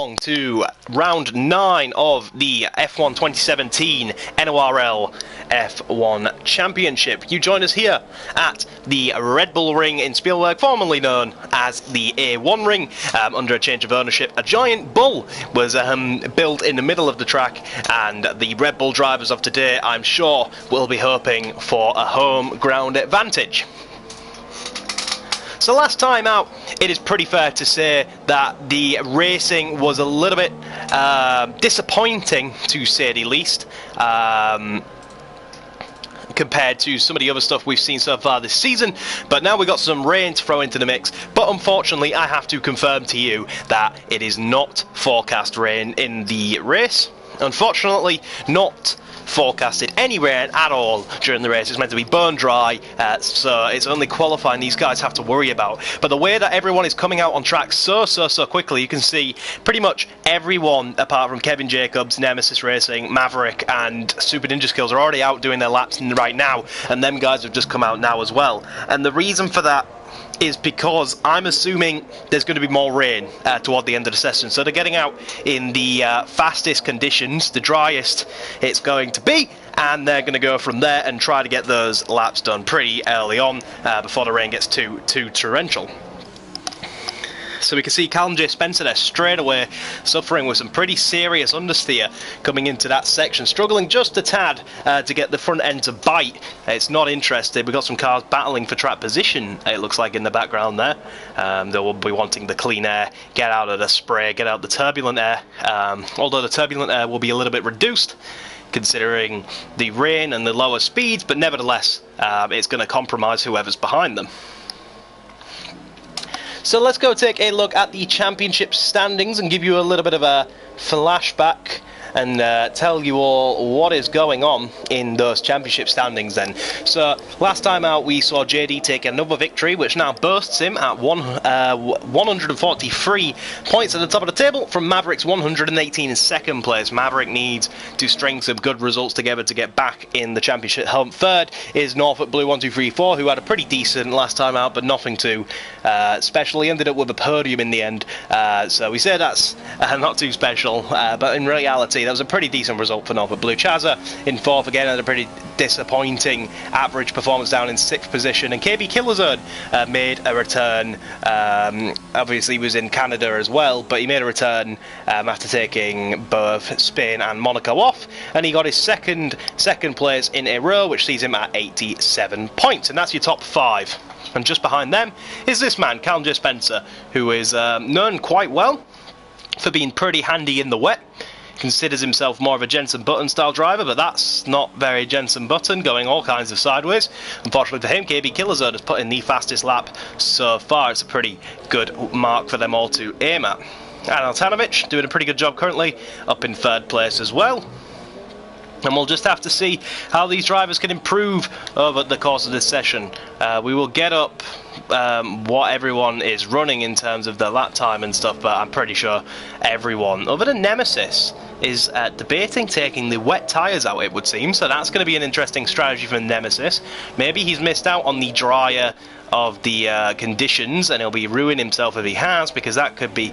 On to round 9 of the F1 2017 N.O.R.L F1 Championship. You join us here at the Red Bull Ring in Spielberg, formerly known as the A1 Ring, under a change of ownership. A giant bull was built in the middle of the track, and the Red Bull drivers of today, I'm sure, will be hoping for a home ground advantage. So last time out, it is pretty fair to say that the racing was a little bit disappointing, to say the least, compared to some of the other stuff we've seen so far this season. But now we've got some rain to throw into the mix. But unfortunately, I have to confirm to you that it is not forecast rain in the race. Unfortunately, not forecasted any rain at all during the race. It's meant to be bone dry, so it's only qualifying these guys have to worry about. But the way that everyone is coming out on track so quickly, you can see pretty much everyone apart from Kevin Jacobs, Nemesis Racing, Maverick and Super Ninja Skills are already out doing their laps right now, and them guys have just come out now as well. And the reason for that is because I'm assuming there's going to be more rain toward the end of the session. So they're getting out in the fastest conditions, the driest it's going to be, and they're going to go from there and try to get those laps done pretty early on before the rain gets too torrential. So we can see Callum J. Spencer there straight away suffering with some pretty serious understeer coming into that section, struggling just a tad to get the front end to bite. It's not interested. We've got some cars battling for track position, it looks like, in the background there. They will be wanting the clean air, get out of the spray, get out the turbulent air, although the turbulent air will be a little bit reduced considering the rain and the lower speeds, but nevertheless it's going to compromise whoever's behind them. So let's go take a look at the championship standings and give you a little bit of a flashback and tell you all what is going on in those championship standings then. So last time out we saw JD take another victory, which now boasts him at 143 points at the top of the table from Maverick's 118 in second place. Maverick needs to string some good results together to get back in the championship hunt. Third is Norfolk Blue 1234, who had a pretty decent last time out, but nothing too special. He ended up with a podium in the end, so we say that's not too special, but in reality that was a pretty decent result for Norfolk Blue. Chaza in fourth again had a pretty disappointing average performance down in sixth position, and KB Killerzone made a return. Obviously he was in Canada as well, but he made a return after taking both Spain and Monaco off, and he got his second place in a row, which sees him at 87 points, and that's your top 5. And just behind them is this man, Callum J. Spencer, who is known quite well for being pretty handy in the wet. Considers himself more of a Jensen Button style driver, but that's not very Jensen Button, going all kinds of sideways. Unfortunately for him, KB Killerzone has put in the fastest lap so far. It's a pretty good mark for them all to aim at. And Altanovic doing a pretty good job currently, up in third place as well. And we'll just have to see how these drivers can improve over the course of this session. We will get up what everyone is running in terms of their lap time and stuff, but I'm pretty sure everyone, other than Nemesis, is debating taking the wet tyres out, it would seem. So that's going to be an interesting strategy for Nemesis. Maybe he's missed out on the drier of the conditions, and he'll be ruining himself if he has, because that could be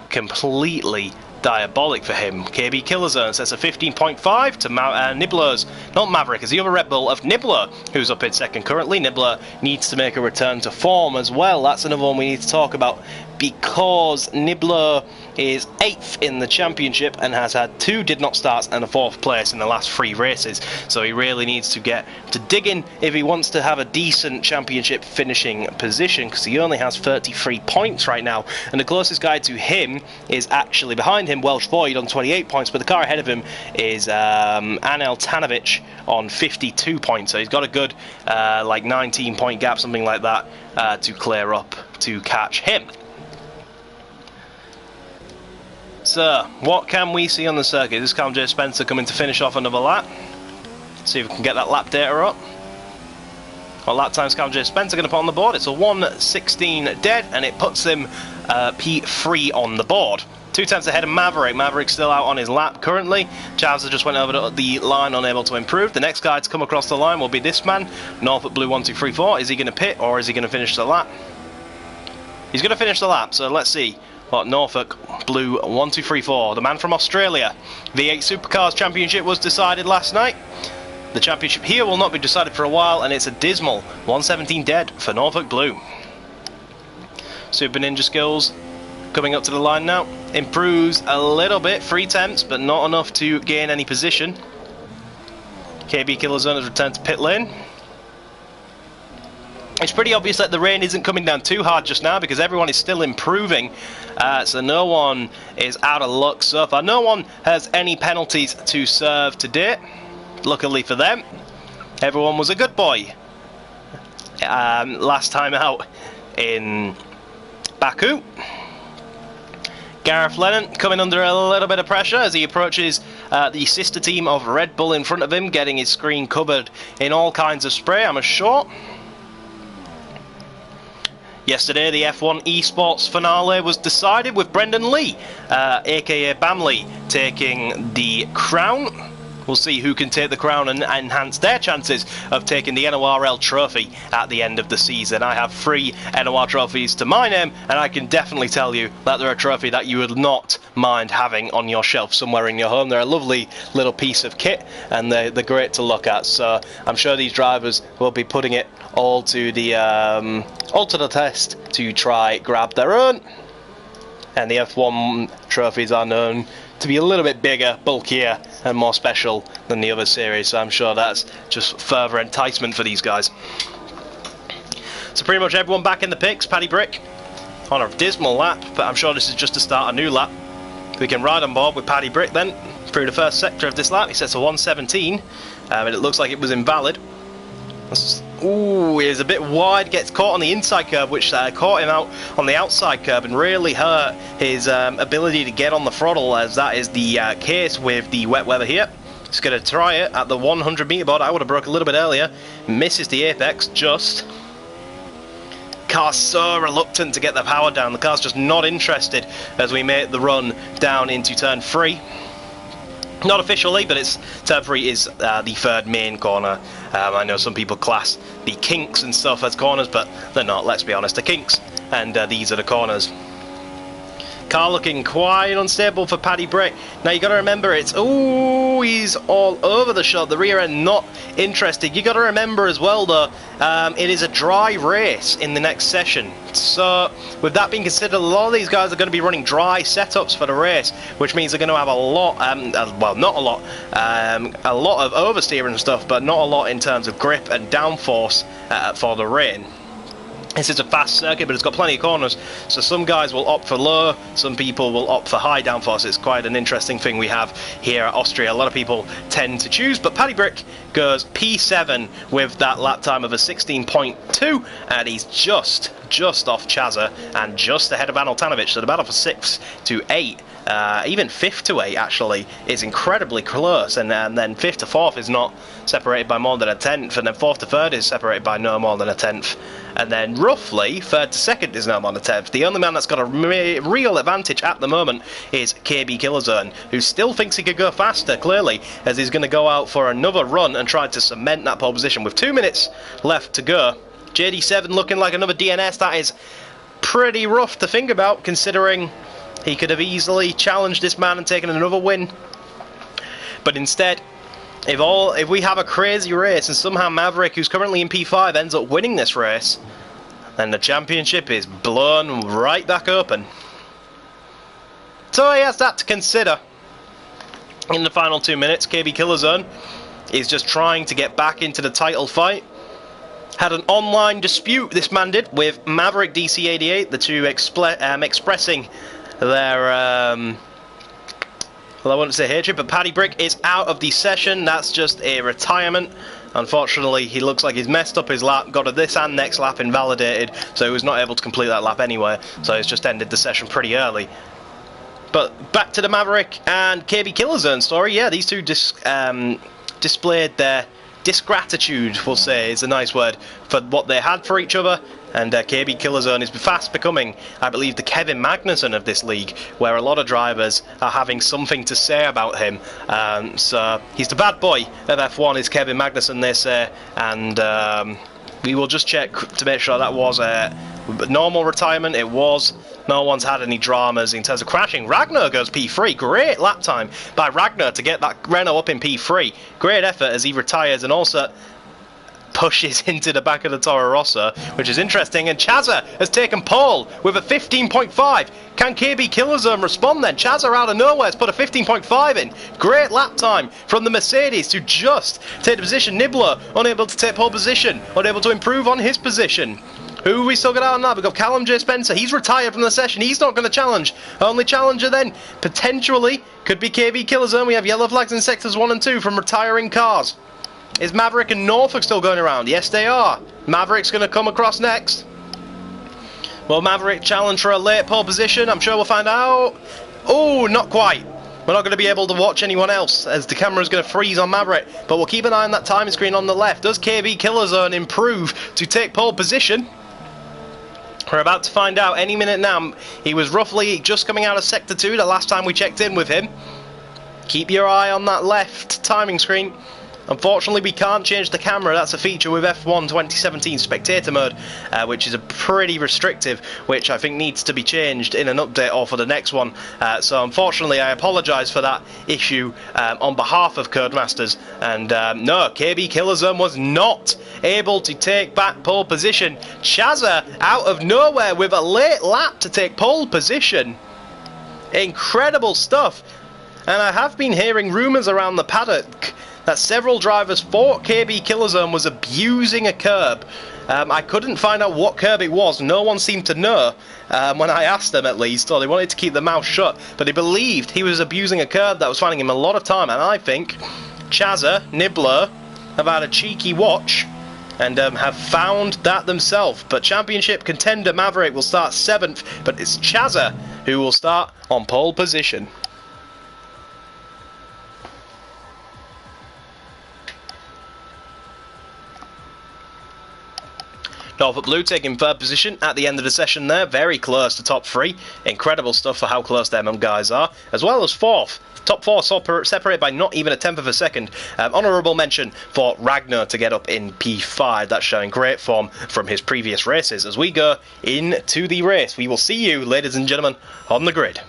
completely diabolic for him. KB Killerzone sets a 15.5 to Nibbler's, not Maverick, as the other Red Bull of Nibbler, who's up in second currently. Nibbler needs to make a return to form as well. That's another one we need to talk about, because Nibbler is 8th in the championship and has had 2 did not starts and a 4th place in the last 3 races, so he really needs to get to digging if he wants to have a decent championship finishing position, because he only has 33 points right now, and the closest guy to him is actually behind him, Welsh Void on 28 points, but the car ahead of him is Anel Tanovic on 52 points, so he's got a good like 19 point gap, something like that, to clear up to catch him. So, what can we see on the circuit? This is Callum J. Spencer coming to finish off another lap. See if we can get that lap data up. What lap time's Callum J. Spencer going to put on the board? It's a 1:16 dead, and it puts him P3 on the board. 2 tenths ahead of Maverick. Maverick's still out on his lap currently. Chaza just went over the line, unable to improve. The next guy to come across the line will be this man, Norfolk Blue 1234. Is he going to pit, or is he going to finish the lap? He's going to finish the lap, so let's see What, Norfolk Blue 1234, the man from Australia. V8 Supercars Championship was decided last night. The championship here will not be decided for a while, and it's a dismal 117 dead for Norfolk Blue. Super Ninja Skills coming up to the line now. Improves a little bit, 3 tenths, but not enough to gain any position. KB Killzone has returned to pit lane. It's pretty obvious that the rain isn't coming down too hard just now because everyone is still improving, so no one is out of luck so far. No one has any penalties to serve to date, luckily for them. Everyone was a good boy last time out in Baku. Gareth Lennon coming under a little bit of pressure as he approaches the sister team of Red Bull in front of him, getting his screen covered in all kinds of spray, I'm sure. Yesterday, the F1 eSports finale was decided with Brendan Lee, aka Bamley, taking the crown. We'll see who can take the crown and enhance their chances of taking the N.O.R.L trophy at the end of the season. I have 3 N.O.R trophies to my name, and I can definitely tell you that they're a trophy that you would not mind having on your shelf somewhere in your home. They're a lovely little piece of kit, and they're great to look at. So I'm sure these drivers will be putting it all to the test to try grab their own. And the F1 trophies are known to be a little bit bigger, bulkier, and more special than the other series, so I'm sure that's just further enticement for these guys. So pretty much everyone back in the picks. Paddy Brick on a dismal lap, but I'm sure this is just to start a new lap. We can ride on board with Paddy Brick then through the first sector of this lap. He sets a 117, and it looks like it was invalid. Ooh, he's a bit wide, gets caught on the inside curb, which caught him out on the outside curb and really hurt his ability to get on the throttle, as that is the case with the wet weather here. He's going to try it at the 100 meter board. I would have broke a little bit earlier. Misses the apex just. Car's so reluctant to get the power down. The car's just not interested as we make the run down into turn 3. Not officially, but it's turn 3 is the third main corner. I know some people class the kinks and stuff as corners, but they're not, let's be honest. They're kinks, and these are the corners. Car looking quite unstable for Paddy Brick. Now you got to remember it's, ooh, he's all over the shot. The rear end not interested. You got to remember as well though, it is a dry race in the next session. So with that being considered, a lot of these guys are going to be running dry setups for the race, which means they're going to have a lot, well not a lot of oversteer and stuff, but not a lot in terms of grip and downforce for the rain. This is a fast circuit, but it's got plenty of corners, so some guys will opt for low, some people will opt for high downforce. It's quite an interesting thing we have here at Austria. A lot of people tend to choose, but Paddy Brick goes P7 with that lap time of a 16.2, and he's just off Chaza and just ahead of Anoltanovic, so the battle for 6th to 8. Even 5th to 8 actually is incredibly close, and then 5th to 4th is not separated by more than a 10th, and then 4th to 3rd is separated by no more than a 10th, and then roughly 3rd to 2nd is no more than a 10th. The only man that's got a real advantage at the moment is KB Killzone, who still thinks he could go faster, clearly, as he's going to go out for another run and try to cement that pole position with 2 minutes left to go. JD7 looking like another DNS. That is pretty rough to think about, considering he could have easily challenged this man and taken another win. But instead, if we have a crazy race and somehow Maverick, who's currently in P5, ends up winning this race, then the championship is blown right back open. So he has that to consider. In the final 2 minutes, KB Killzone is just trying to get back into the title fight. Had an online dispute, this man did, with Maverick DC88, the two expressing their, well, I wouldn't say hatred, but Paddy Brick is out of the session. That's just a retirement. Unfortunately, he looks like he's messed up his lap, got a this and next lap invalidated, so he was not able to complete that lap anyway, so he's just ended the session pretty early. But back to the Maverick and KB Killzone story. Yeah, these two displayed their disgratitude, we'll say, is a nice word, for what they had for each other. And KB Killzone is fast becoming, I believe, the Kevin Magnussen of this league, where a lot of drivers are having something to say about him. So he's the bad boy of F1, is Kevin Magnussen, they say. And we will just check to make sure that was normal retirement, it was. No one's had any dramas in terms of crashing. Ragnar goes P3. Great lap time by Ragnar to get that Renault up in P3. Great effort as he retires and also pushes into the back of the Toro Rosso, which is interesting. And Chazza has taken pole with a 15.5. Can KB Killzone respond then? Chazza out of nowhere has put a 15.5 in. Great lap time from the Mercedes to just take the position. Nibbler unable to take pole position, unable to improve on his position. Who we still got out on that? We've got Callum J. Spencer. He's retired from the session. He's not going to challenge. Only challenger then, potentially, could be KB Killzone. We have yellow flags in sectors 1 and 2 from retiring cars. Is Maverick and Norfolk still going around? Yes, they are. Maverick's going to come across next. Will Maverick challenge for a late pole position? I'm sure we'll find out. Oh, not quite. We're not going to be able to watch anyone else as the camera is going to freeze on Maverick. But we'll keep an eye on that timing screen on the left. Does KB Killzone improve to take pole position? We're about to find out any minute now. He was roughly just coming out of Sector 2 the last time we checked in with him. Keep your eye on that left timing screen. Unfortunately, we can't change the camera. That's a feature with F1 2017 Spectator Mode, which is a pretty restrictive, which I think needs to be changed in an update or for the next one. So unfortunately, I apologise for that issue on behalf of Codemasters. And no, KB Killzone was not able to take back pole position. Chazza out of nowhere with a late lap to take pole position. Incredible stuff. And I have been hearing rumours around the paddock that several drivers thought KB Killzone was abusing a curb. I couldn't find out what curb it was. No one seemed to know when I asked them, at least, or they wanted to keep their mouth shut. But they believed he was abusing a curb that was finding him a lot of time. And I think Chazza, Nibbler, have had a cheeky watch and have found that themselves. But championship contender Maverick will start 7th, but it's Chazza who will start on pole position. Norfolk Blue taking 3rd position at the end of the session there, very close to top 3. Incredible stuff for how close them guys are, as well as 4th. Top 4 separated by not even a 10th of a second. Honourable mention for Ragnar to get up in P5. That's showing great form from his previous races. As we go into the race, we will see you, ladies and gentlemen, on the grid.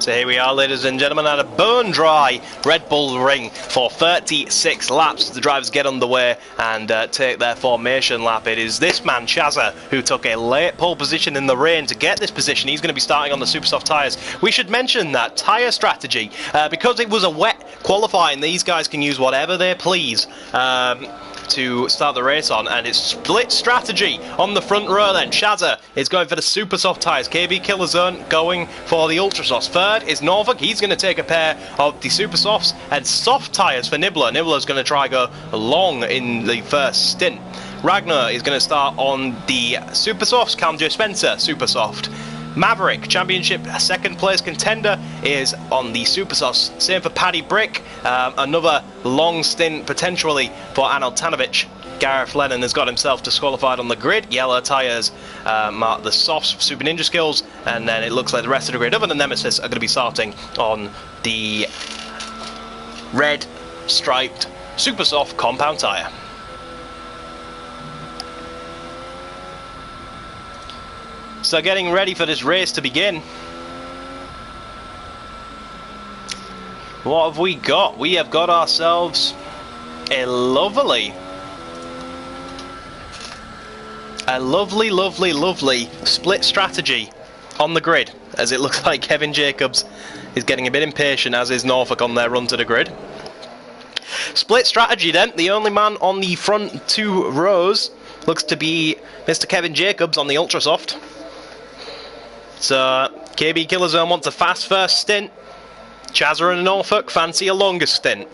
So here we are, ladies and gentlemen, at a bone-dry Red Bull Ring for 36 laps. The drivers get underway and take their formation lap. It is this man, Chazza, who took a late pole position in the rain to get this position. He's going to be starting on the super soft tyres. We should mention that tyre strategy, because it was a wet qualifying, these guys can use whatever they please to start the race on, and it's split strategy on the front row then. Chazza is going for the super soft tyres, KB Killzone going for the ultra softs. Third is Norfolk. He's going to take a pair of the super softs and soft tyres for Nibbler. Nibbler's going to try go long in the first stint. Ragnar is going to start on the super softs. Callum J. Spencer, super soft. Maverick, championship second place contender, is on the super softs. Same for Paddy Brick. Another long stint potentially for Anil Tanovic. Gareth Lennon has got himself disqualified on the grid. Yellow tyres mark the softs for Super Ninja Skills, and then it looks like the rest of the grid, other than Nemesis, are going to be starting on the red striped super soft compound tyre. So getting ready for this race to begin. What have we got? We have got ourselves A lovely, lovely split strategy on the grid, as it looks like Kevin Jacobs is getting a bit impatient, as is Norfolk on their run to the grid. Split strategy then, the only man on the front 2 rows looks to be Mr. Kevin Jacobs on the Ultrasoft. So KB Killerzone wants a fast first stint. Chazza and Norfolk fancy a longer stint.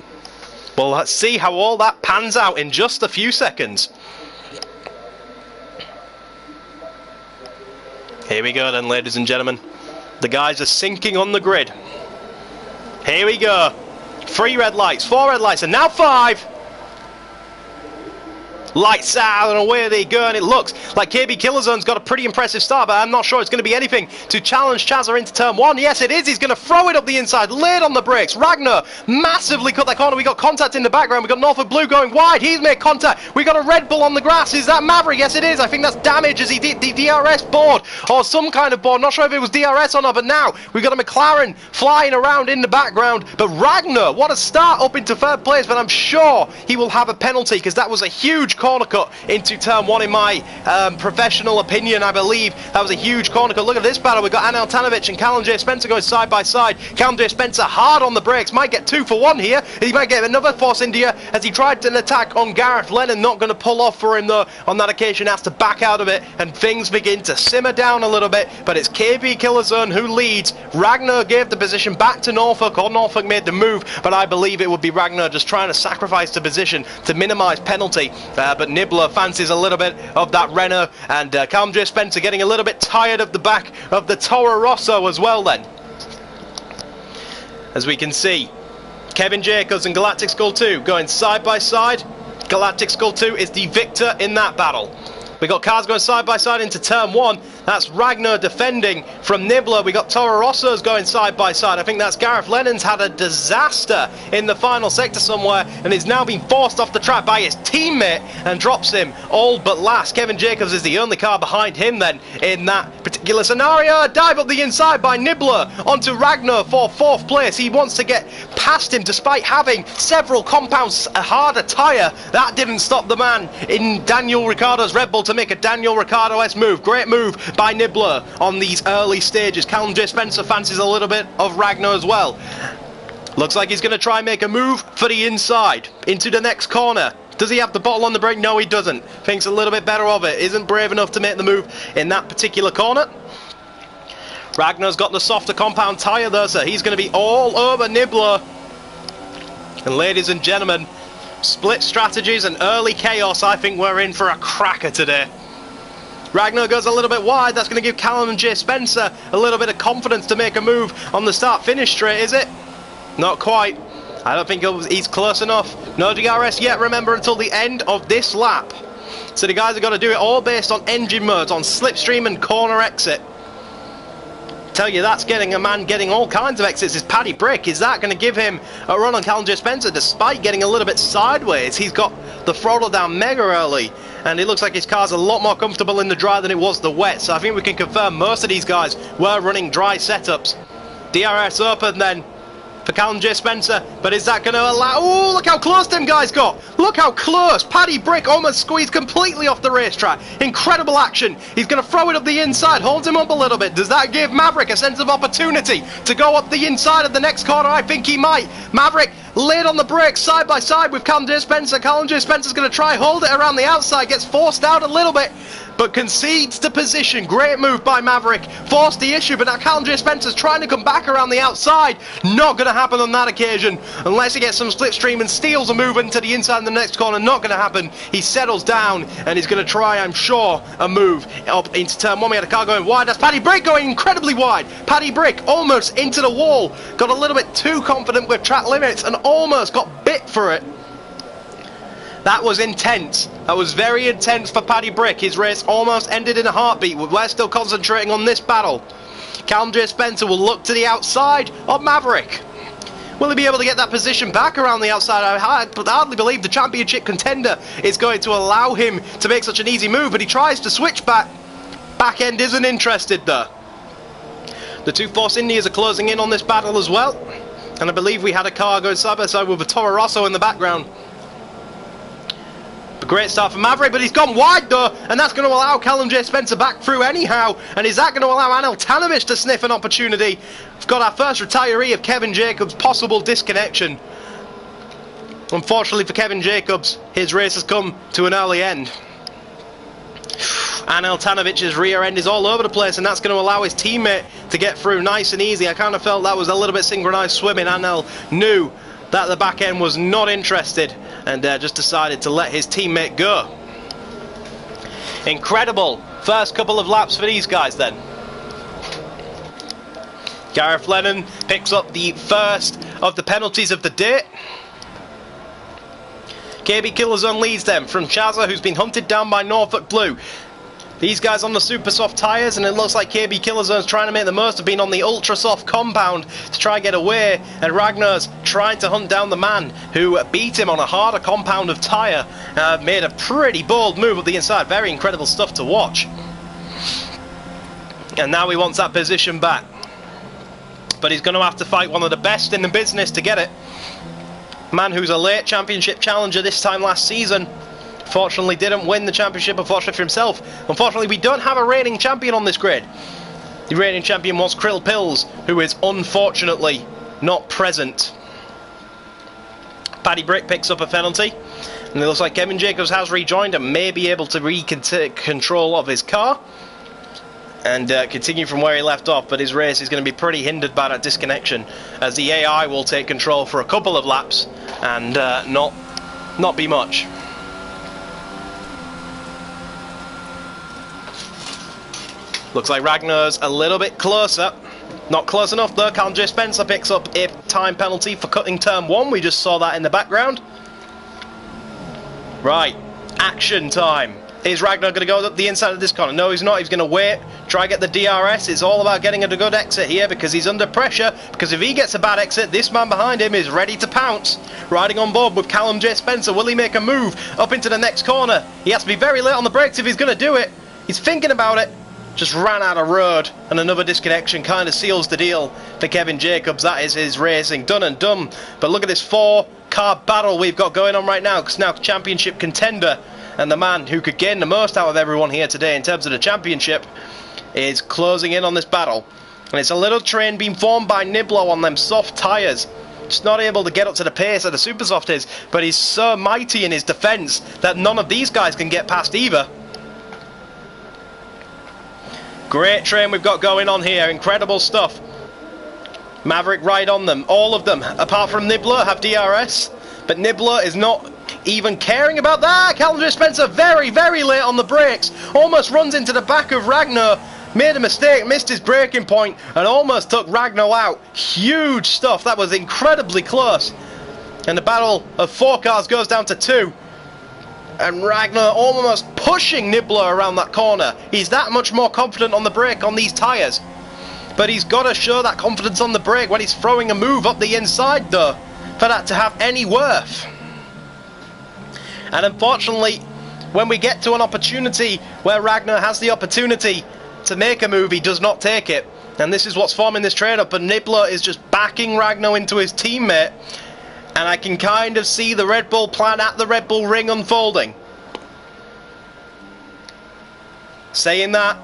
Well, let's see how all that pans out in just a few seconds. Here we go then, ladies and gentlemen. The guys are sinking on the grid. Here we go. 3 red lights, 4 red lights, and now 5. Lights out and away they go, and it looks like KB Killerzone's got a pretty impressive start, but I'm not sure it's going to be anything to challenge Chazza into turn 1. Yes, it is. He's going to throw it up the inside, laid on the brakes. Ragnar massively cut that corner. We got contact in the background. We got Norfolk Blue going wide. He's made contact. We got a Red Bull on the grass. Is that Maverick? Yes, it is. I think that's damage as he did the DRS board or some kind of board. Not sure if it was DRS or not, but now we've got a McLaren flying around in the background. But Ragnar, what a start up into 3rd place, but I'm sure he will have a penalty because that was a huge corner cut into turn 1 in my professional opinion. I believe that was a huge corner cut. Look at this battle. We've got Anel Tanovic and Callum J. Spencer going side by side. Callum J. Spencer hard on the brakes. Might get 2 for 1 here. He might get another Force India as he tried an attack on Gareth Lennon. Not going to pull off for him though on that occasion. Has to back out of it and things begin to simmer down a little bit. But it's KB Killerzone who leads. Ragnar gave the position back to Norfolk, or Norfolk made the move, but I believe it would be Ragnar just trying to sacrifice the position to minimise penalty. But Nibbler fancies a little bit of that Renault, and Callum J. Spencer getting a little bit tired of the back of the Toro Rosso as well then. As we can see, Kevin Jacobs and Galactic Skull 2 going side by side. Galactic Skull 2 is the victor in that battle. We got cars going side by side into turn 1. That's Ragnar defending from Nibbler. We got Toro Rosso's going side by side. I think that's Gareth Lennon's had a disaster in the final sector somewhere and is now being forced off the track by his teammate and drops him all but last. Kevin Jacobs is the only car behind him then in that particular scenario. Dive up the inside by Nibbler onto Ragnar for 4th place. He wants to get past him despite having several compounds a harder tyre. That didn't stop the man in Daniel Ricciardo's Red Bull to make a Daniel Ricciardo-esque move. Great move by Nibbler on these early stages. Callum J. Spencer fancies a little bit of Ragnar as well. Looks like he's going to try and make a move for the inside into the next corner. Does he have the bottle on the brake? No, he doesn't. Thinks a little bit better of it. Isn't brave enough to make the move in that particular corner. Ragnar's got the softer compound tyre though, so he's going to be all over Nibbler. And ladies and gentlemen, split strategies and early chaos. I think we're in for a cracker today. Ragnar goes a little bit wide. That's going to give Callum and J. Spencer a little bit of confidence to make a move on the start-finish straight, is it? Not quite. I don't think he's close enough. No DRS yet, remember, until the end of this lap. So the guys have got to do it all based on engine modes, on slipstream and corner exit. Tell you that's getting a man getting all kinds of exits is Paddy Brick. Is that going to give him a run on Callum J. Spencer despite getting a little bit sideways? He's got the throttle down mega early and it looks like his car's a lot more comfortable in the dry than it was the wet, so I think we can confirm most of these guys were running dry setups. DRS open then for Callum J. Spencer, but is that going to allow... Oh, look how close them guys got! Look how close! Paddy Brick almost squeezed completely off the racetrack. Incredible action. He's going to throw it up the inside, holds him up a little bit. Does that give Maverick a sense of opportunity to go up the inside of the next corner? I think he might. Maverick laid on the brakes side by side with Callum J. Spencer. Callum J. Spencer's going to try hold it around the outside, gets forced out a little bit, but concedes the position. Great move by Maverick. Forced the issue, but now Callum J. Spencer's trying to come back around the outside. Not going to happen on that occasion, unless he gets some slipstream and steals a move into the inside in the next corner. Not going to happen. He settles down, and he's going to try, I'm sure, a move up into turn 1. We had a car going wide. That's Paddy Brick going incredibly wide. Paddy Brick almost into the wall. Got a little bit too confident with track limits, and almost got bit for it. That was intense. That was very intense for Paddy Brick. His race almost ended in a heartbeat. We're still concentrating on this battle. Callum J. Spencer will look to the outside of Maverick. Will he be able to get that position back around the outside? I hardly believe the championship contender is going to allow him to make such an easy move, but he tries to switch back. Back end isn't interested though. The two Force Indias are closing in on this battle as well. And I believe we had a car going side by side with a Toro Rosso in the background. Great start for Maverick, but he's gone wide though, and that's going to allow Callum J. Spencer back through anyhow. And is that going to allow N.O.R.L to sniff an opportunity? We've got our first retiree of Kevin Jacobs, possible disconnection. Unfortunately for Kevin Jacobs, his race has come to an early end. Anel Tanovic's rear end is all over the place, and that's going to allow his teammate to get through nice and easy. I kind of felt that was a little bit synchronized swimming. Anel knew that the back end was not interested and just decided to let his teammate go. Incredible first couple of laps for these guys then. Gareth Lennon picks up the first of the penalties of the day. KB Killerzone leads them from Chazza, who's been hunted down by Norfolk Blue. These guys on the super soft tyres, and it looks like KB Killerzone's trying to make the most of being on the ultra soft compound to try and get away, and Ragnar's trying to hunt down the man who beat him on a harder compound of tyre. Made a pretty bold move up the inside. Very incredible stuff to watch. And now he wants that position back, but he's going to have to fight one of the best in the business to get it. Man who's a late championship challenger this time last season. Fortunately didn't win the championship, unfortunately for himself. Unfortunately, we don't have a reigning champion on this grid. The reigning champion was Krill Pills, who is unfortunately not present. Paddy Brick picks up a penalty, and it looks like Kevin Jacobs has rejoined and may be able to take control of his car and continue from where he left off, but his race is going to be pretty hindered by that disconnection, as the AI will take control for a couple of laps and not be much. Looks like Ragnar's a little bit closer. Not close enough though. Callum J. Spencer picks up a time penalty for cutting turn 1. We just saw that in the background. Right, action time. Is Ragnar going to go up the inside of this corner? No, he's not. He's going to wait, try get the DRS. It's all about getting a good exit here because he's under pressure. Because if he gets a bad exit, this man behind him is ready to pounce. Riding on board with Callum J. Spencer. Will he make a move up into the next corner? He has to be very late on the brakes if he's going to do it. He's thinking about it. Just ran out of road, and another disconnection kind of seals the deal for Kevin Jacobs. That is his racing done and done. But look at this 4-car battle we've got going on right now, because now championship contender and the man who could gain the most out of everyone here today in terms of the championship is closing in on this battle. And it's a little train being formed by Niblo on them soft tyres. Just not able to get up to the pace that the super soft is, but he's so mighty in his defence that none of these guys can get past either. Great train we've got going on here, incredible stuff. Maverick right on them, all of them, apart from Nibbler, have DRS, but Nibbler is not even caring about that. Callum J. Spencer very, very late on the brakes, almost runs into the back of Ragnar, made a mistake, missed his braking point, and almost took Ragnar out. Huge stuff, that was incredibly close. And the battle of 4 cars goes down to 2. And Ragnar almost pushing Nibbler around that corner. He's that much more confident on the brake on these tyres. But he's got to show that confidence on the brake when he's throwing a move up the inside though, for that to have any worth. And unfortunately, when we get to an opportunity where Ragnar has the opportunity to make a move, he does not take it. And this is what's forming this trade up, but Nibbler is just backing Ragnar into his teammate. And I can kind of see the Red Bull plan at the Red Bull ring unfolding. Saying that,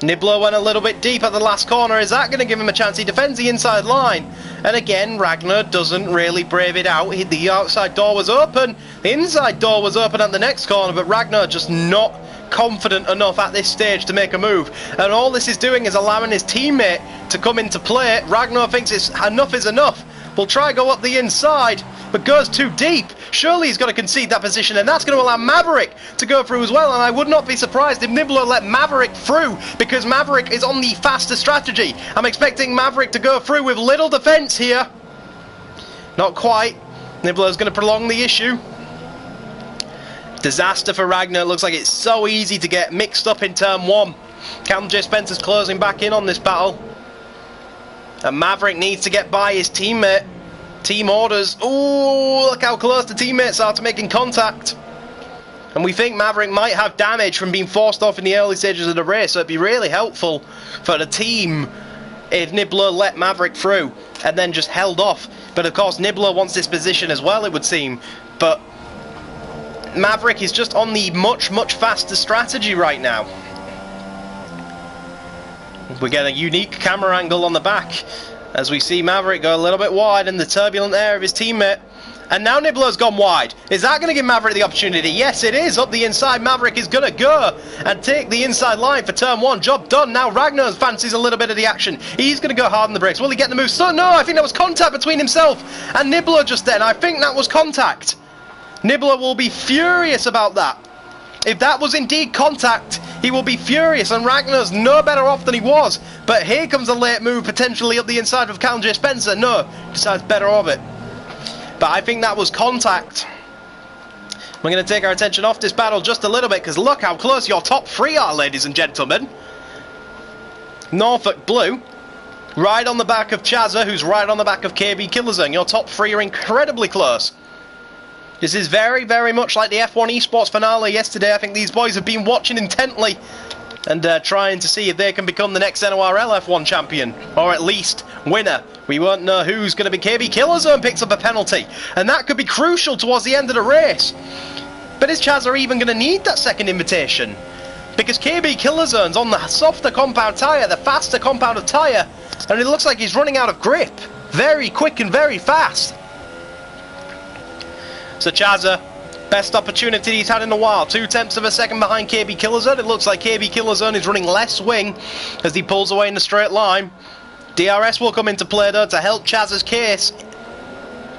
Nibbler went a little bit deep at the last corner. Is that going to give him a chance? He defends the inside line. And again, Ragnar doesn't really brave it out. The outside door was open. The inside door was open at the next corner, but Ragnar just not confident enough at this stage to make a move. And all this is doing is allowing his teammate to come into play. Ragnar thinks enough is enough. Will try go up the inside, but goes too deep. Surely he's got to concede that position, and that's going to allow Maverick to go through as well. And I would not be surprised if Nibbler let Maverick through, because Maverick is on the faster strategy. I'm expecting Maverick to go through with little defence here. Not quite. Nibbler's going to prolong the issue. Disaster for Ragnar. Looks like it's so easy to get mixed up in turn 1. Callum J. Spencer's closing back in on this battle. And Maverick needs to get by his teammate. Team orders. Ooh, look how close the teammates are to making contact. And we think Maverick might have damage from being forced off in the early stages of the race. So it'd be really helpful for the team if Nibbler let Maverick through and then just held off. But of course Nibbler wants this position as well, it would seem. But Maverick is just on the much faster strategy right now. We get a unique camera angle on the back as we see Maverick go a little bit wide in the turbulent air of his teammate. And now Nibbler's gone wide. Is that going to give Maverick the opportunity? Yes, it is. Up the inside, Maverick is going to go and take the inside line for turn 1. Job done. Now Ragnar fancies a little bit of the action. He's going to go hard on the brakes. Will he get the move? So, no, I think that was contact between himself and Nibbler just then. I think that was contact. Nibbler will be furious about that. If that was indeed contact, he will be furious, and Ragnar's no better off than he was. But here comes a late move, potentially up the inside of Callum J. Spencer. No, decides better of it. But I think that was contact. We're going to take our attention off this battle just a little bit, because look how close your top 3 are, ladies and gentlemen. Norfolk Blue, right on the back of Chazza, who's right on the back of KB Killerzone. Your top 3 are incredibly close. This is very much like the F1 Esports finale yesterday. I think these boys have been watching intently and trying to see if they can become the next N.O.R.L F1 champion, or at least winner. We won't know who's going to be. KB Killerzone picks up a penalty, and that could be crucial towards the end of the race. But is Chazza even going to need that second invitation? Because KB Killerzone's on the softer compound tyre, the faster compound tyre, and it looks like he's running out of grip. Very quick and very fast. So Chazza, best opportunity he's had in a while. 2/10 of a second behind KB Killerzone. It looks like KB Killerzone is running less wing as he pulls away in a straight line. DRS will come into play though to help Chazza's case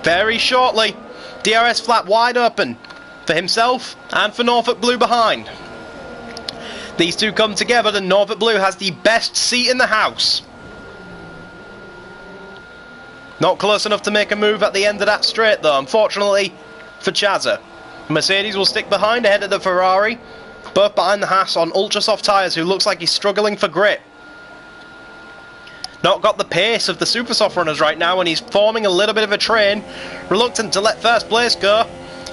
very shortly. DRS flap wide open for himself and for Norfolk Blue behind. These two come together and Norfolk Blue has the best seat in the house. Not close enough to make a move at the end of that straight though, unfortunately for Chazza. Mercedes will stick behind ahead of the Ferrari, both behind the Haas on ultra soft tyres, who looks like he's struggling for grip. Not got the pace of the super soft runners right now, and he's forming a little bit of a train, reluctant to let first place go.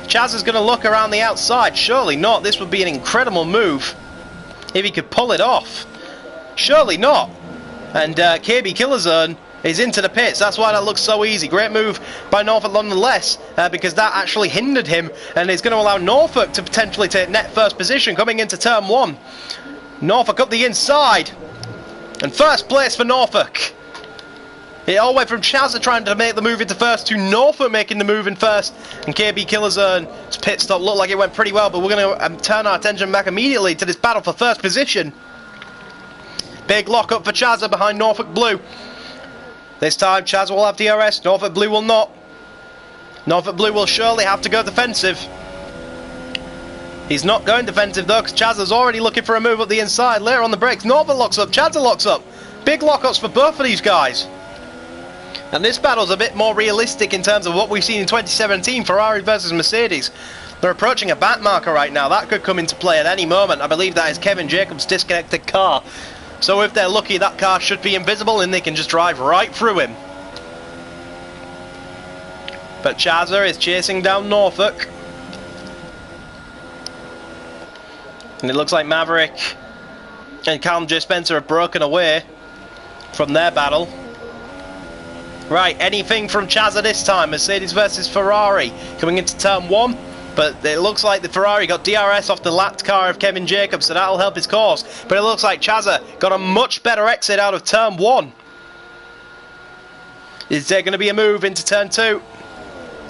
Chaz is going to look around the outside. Surely not. This would be an incredible move if he could pull it off. Surely not. And KB Killerzone is into the pits. That's why that looks so easy. Great move by Norfolk nonetheless, because that actually hindered him and is going to allow Norfolk to potentially take net first position coming into turn 1. Norfolk up the inside, and first place for Norfolk. It all went from Chazza trying to make the move into first to Norfolk making the move in first, and KB Killerzone's pit stop looked like it went pretty well, but we're going to turn our attention back immediately to this battle for first position. Big lock up for Chazza behind Norfolk Blue. This time Chazza will have DRS, Norfolk Blue will not. Norfolk Blue will surely have to go defensive. He's not going defensive though, because Chazza's already looking for a move up the inside. Later on the brakes, Norfolk locks up, Chazza locks up. Big lockups for both of these guys. And this battle's a bit more realistic in terms of what we've seen in 2017, Ferrari versus Mercedes. They're approaching a back marker right now. That could come into play at any moment. I believe that is Kevin Jacobs' disconnected car. So if they're lucky, that car should be invisible and they can just drive right through him. But Chazza is chasing down Norfolk. And it looks like Maverick and Callum J. Spencer have broken away from their battle. Right, anything from Chazza this time. Mercedes versus Ferrari coming into turn 1. But it looks like the Ferrari got DRS off the lapped car of Kevin Jacobs, so that'll help his cause. But it looks like Chazza got a much better exit out of turn 1. Is there going to be a move into turn 2?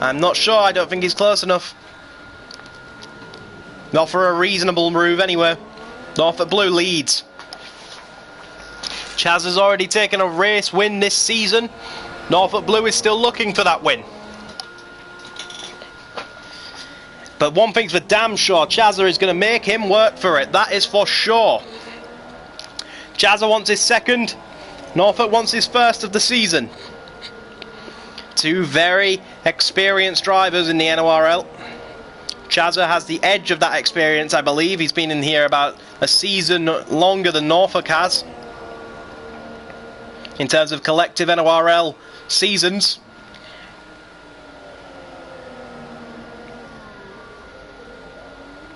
I'm not sure. I don't think he's close enough. Not for a reasonable move anyway. Norfolk Blue leads. Chazza's already taken a race win this season. Norfolk Blue is still looking for that win. But one thing's for damn sure, Chazza is going to make him work for it. That is for sure. Chazza wants his second. Norfolk wants his first of the season. Two very experienced drivers in the N.O.R.L. Chazza has the edge of that experience, I believe. He's been in here about a season longer than Norfolk has. In terms of collective N.O.R.L. seasons.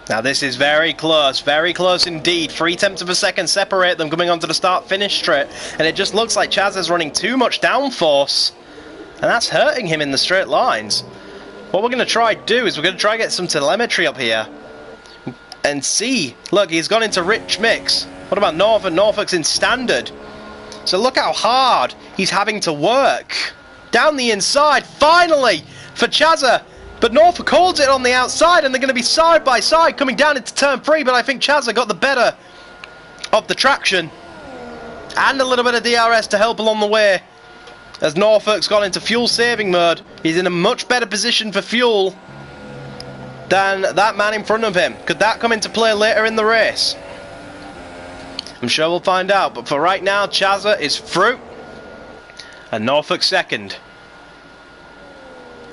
Now this is very close indeed. 0.3 of a second separate them coming onto the start-finish straight, and it just looks like Chazza's running too much downforce, and that's hurting him in the straight lines. what we're going to try to do is we're going to try to get some telemetry up here and see. Look, he's gone into rich mix. What about Norfolk? Norfolk's in standard. So look how hard he's having to work. Down the inside, finally, for xxkillshotzxx. But Norfolk holds it on the outside, and they're going to be side by side coming down into turn 3, but I think xxkillshotzxx got the better of the traction. And a little bit of DRS to help along the way. As Norfolk's gone into fuel saving mode, he's in a much better position for fuel than that man in front of him. Could that come into play later in the race? I'm sure we'll find out, but for right now, xxkillshotzxx is through, and Norfolk second.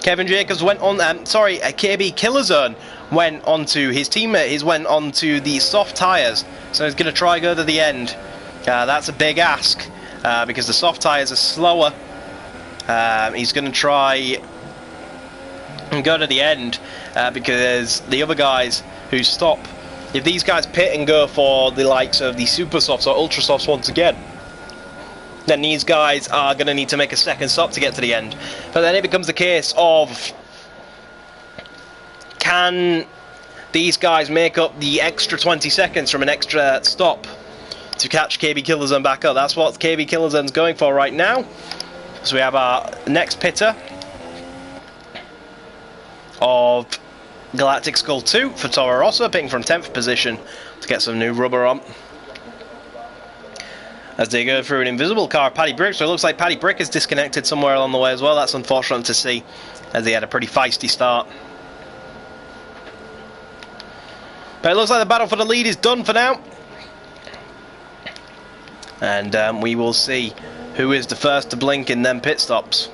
Kevin Jacobs went on, KB Killerzone went onto his teammate, he went onto the soft tyres, so he's going to try go to the end. That's a big ask, because the soft tyres are slower. He's going to try and go to the end, because the other guys who stop, if these guys pit and go for the likes of the super softs or ultra softs once again, then these guys are going to need to make a second stop to get to the end. But then it becomes a case of, can these guys make up the extra 20 seconds from an extra stop to catch KB Killerzone back up? That's what KB Killerzone's going for right now. So we have our next pitter of Galactic Skull 2 for Toro Rosso, pitting from 10th position to get some new rubber on. As they go through an invisible car, Paddy Brick, so it looks like Paddy Brick is disconnected somewhere along the way as well. That's unfortunate to see, as he had a pretty feisty start. But it looks like the battle for the lead is done for now. And we will see who is the first to blink in them pit stops.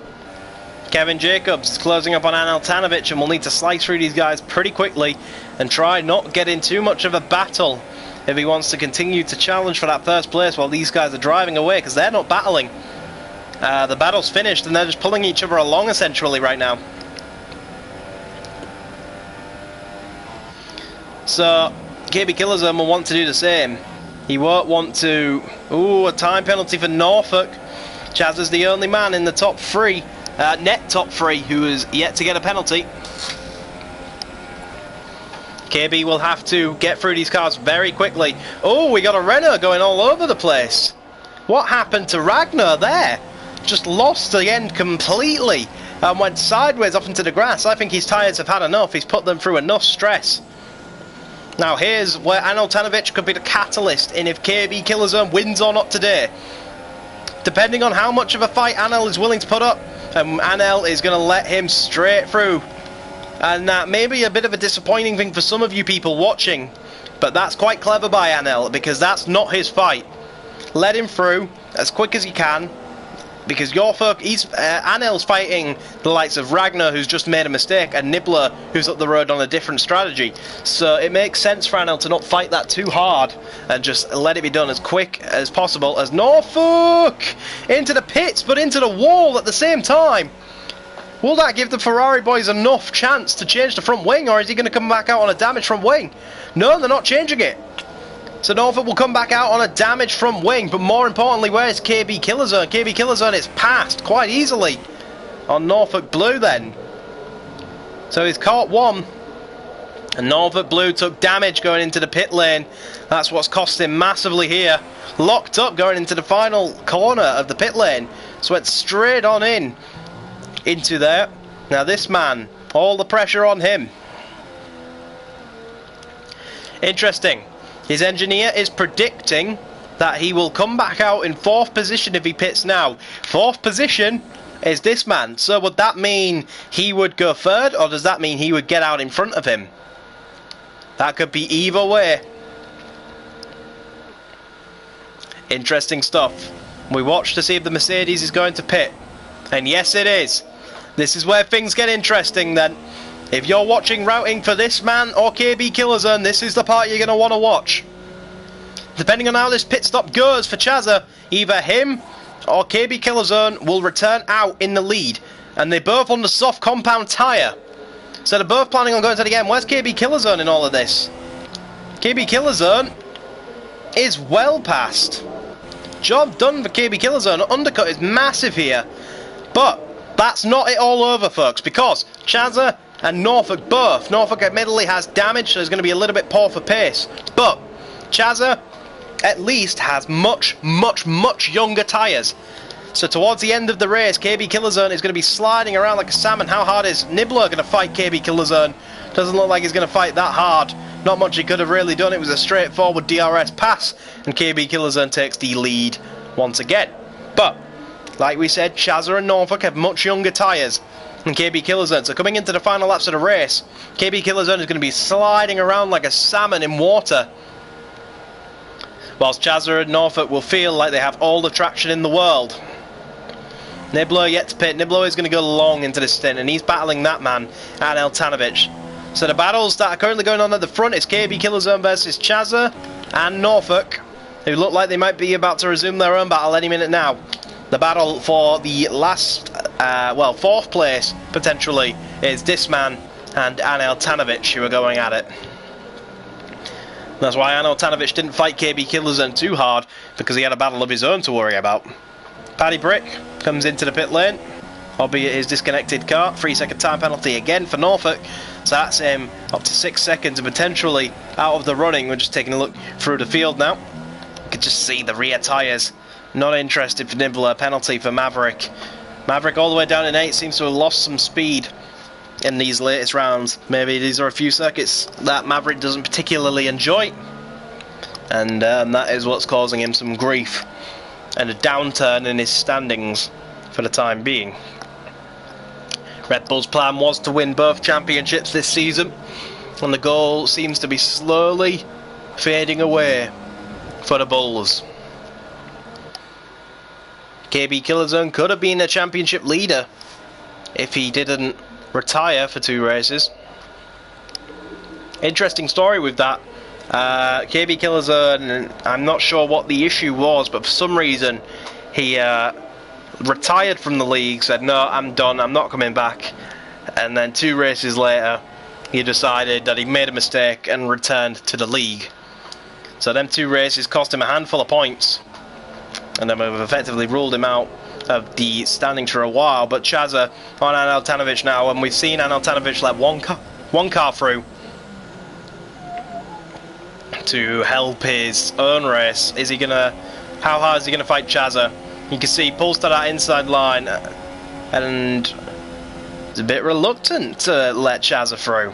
Kevin Jacobs closing up on Anel Tanovic, and will need to slice through these guys pretty quickly and try not to get in too much of a battle if he wants to continue to challenge for that first place while these guys are driving away, because they're not battling. The battle's finished and they're just pulling each other along essentially right now. So KB Killerzone will want to do the same. He won't want to... Ooh, a time penalty for Norfolk. xxkillshotzxx is the only man in the top 3, net top 3, who is yet to get a penalty. KB will have to get through these cars very quickly. Oh, we got a Renault going all over the place. What happened to Ragnar there? Just lost the end completely and went sideways off into the grass. I think his tyres have had enough. He's put them through enough stress. Now here's where Anel Tanovic could be the catalyst in if KB Killerzone wins or not today. Depending on how much of a fight Anel is willing to put up, Anel is going to let him straight through. And that may be a bit of a disappointing thing for some of you people watching, but that's quite clever by Anel, because that's not his fight. Let him through as quick as you can, because Anel's fighting the likes of Ragnar, who's just made a mistake, and Nibbler, who's up the road on a different strategy. So it makes sense for Anel to not fight that too hard and just let it be done as quick as possible. As Norfolk into the pits, but into the wall at the same time. Will that give the Ferrari boys enough chance to change the front wing, or is he going to come back out on a damaged front wing? No, they're not changing it. So Norfolk will come back out on a damaged front wing, but more importantly, where's KB Killerzone? KB Killerzone is passed quite easily on Norfolk Blue then. So he's caught one, and Norfolk Blue took damage going into the pit lane. That's what's cost him massively here. Locked up going into the final corner of the pit lane, so went straight on into there. Now this man, all the pressure on him. Interesting. His engineer is predicting that he will come back out in 4th position if he pits now. 4th position is this man. So would that mean he would go 3rd, or does that mean he would get out in front of him? That could be either way. Interesting stuff. We watch to see if the Mercedes is going to pit. And yes, it is. This is where things get interesting then. If you're watching routing for this man or KB Killerzone, this is the part you're going to want to watch. Depending on how this pit stop goes for xxkillshotzxx, either him or KB Killerzone will return out in the lead. And they're both on the soft compound tyre. So they're both planning on going to the end. Where's KB Killerzone in all of this? KB Killerzone is well past. Job done for KB Killerzone. Undercut is massive here. But that's not it all over, folks, because xxkillshotzxx and Norfolk both. Norfolk admittedly has damage, so he's going to be a little bit poor for pace. But Chazza at least has much younger tyres. So towards the end of the race, KB Killerzone is going to be sliding around like a salmon. How hard is Nibbler going to fight KB Killerzone? Doesn't look like he's going to fight that hard. Not much he could have really done. It was a straightforward DRS pass, and KB Killerzone takes the lead once again. But, like we said, Chazza and Norfolk have much younger tyres than KB Killerzone. So coming into the final laps of the race, KB Killerzone is going to be sliding around like a salmon in water, whilst Chazza and Norfolk will feel like they have all the traction in the world. Nibbler yet to pit. Nibbler is going to go long into this stint, and he's battling that man, N.O.R.L Tanovich. So the battles that are currently going on at the front is KB Killerzone versus Chazza and Norfolk, who look like they might be about to resume their own battle any minute now. The battle for the last, fourth place, potentially, is this man and N.O.R.L Tanovich, who are going at it. That's why N.O.R.L Tanovich didn't fight KB Killerzone too hard, because he had a battle of his own to worry about. Paddy Brick comes into the pit lane, albeit his disconnected car. 3-second time penalty again for Norfolk, so that's him up to 6 seconds and potentially out of the running. We're just taking a look through the field now. You can just see the rear tyres not interested for Nibbler. Penalty for Maverick. Maverick all the way down in 8 seems to have lost some speed in these latest rounds. Maybe these are a few circuits that Maverick doesn't particularly enjoy, and that is what's causing him some grief and a downturn in his standings for the time being. Red Bull's plan was to win both championships this season, and the goal seems to be slowly fading away for the Bulls. KB Killerzone could have been a championship leader if he didn't retire for 2 races. Interesting story with that. KB Killerzone, I'm not sure what the issue was, but for some reason he retired from the league, said no, I'm done, I'm not coming back, and then 2 races later he decided that he made a mistake and returned to the league. So them 2 races cost him a handful of points, and then we've effectively ruled him out of the standings for a while. But Chazza on N.O.R.L Tanovich now, and we've seen N.O.R.L Tanovich let one car through to help his own race. Is he gonna? How hard is he gonna fight Chazza? You can see he pulls to that inside line, and he's a bit reluctant to let Chazza through.